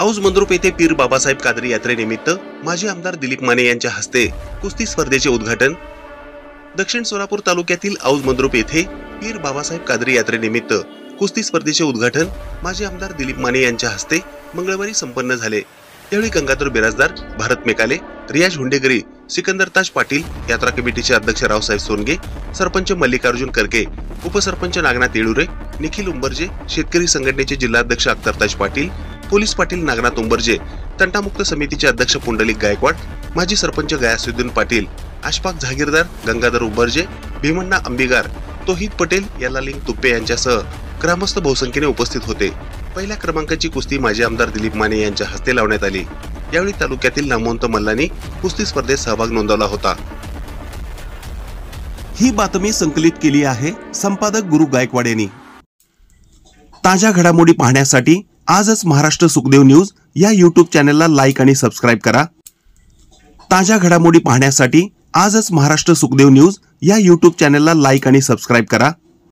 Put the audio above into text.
औज मंद्रुप येथे पीर बाबासाहेब कादरी यात्रेनिमित्त माजी आमदार दिलीप माने यांच्या हस्ते कुस्ती स्पर्धेचे उद्घाटन। दक्षिण सोलापूर तालुक्यातील औज मंद्रुप येथे पीर बाबासाहेब कादरी यात्रेनिमित्त कुस्ती स्पर्धेचे उद्घाटन माजी आमदार दिलीप माने यांच्या हस्ते मंगळवारी संपन्न झाले। यावेळी गंगाधर बिराजदार, भारत मेकाले, रियाज हुंडेगरी, सिकंदर ताज पाटील, यात्रा कमिटीचे अध्यक्ष रावसाहेब सोनगे, सरपंच मल्लिकार्जुन करके, उपसरपंच नागनाथ येळुरे, निखिल उंबरजे, शेतकरी संघटनेचे जिल्हाध्यक्ष अख्तरताज पाटील, पोलीस पाटील नागनाथ उंबरजे, तंटामुक्त समितीचे अध्यक्ष पुंडलिक गायकवाड, माजी सरपंच गयासुद्दीन पाटील, अशफाक जहागीरदार, गंगाधर उंबरजे, भीमण्णा अंबिगार, तोहिद पटेल, यल्लालिंग तुप्पे यांच्यासह ग्रामस्थ बहुसंख्येने उपस्थित होते। पहिल्या क्रमांकाची कुस्ती माजी आमदार दिलीप माने यांच्या हस्ते लावण्यात आली। यावेळी तालुक्यातील नामवंत मल्लांनी कुस्ती स्पर्धेत सहभाग नोंदवला होता। ही बातमी संकलित केली आहे संपादक गुरु गायकवाड यांनी। ताज्या घडामोडी पाहण्यासाठी आजच महाराष्ट्र सुखदेव न्यूज या YouTube चॅनलला लाईक आणि सबस्क्राइब करा। ताज्या घडामोडी पाहण्यासाठी आजच महाराष्ट्र सुखदेव न्यूज या YouTube चॅनलला लाईक आणि सबस्क्राइब करा।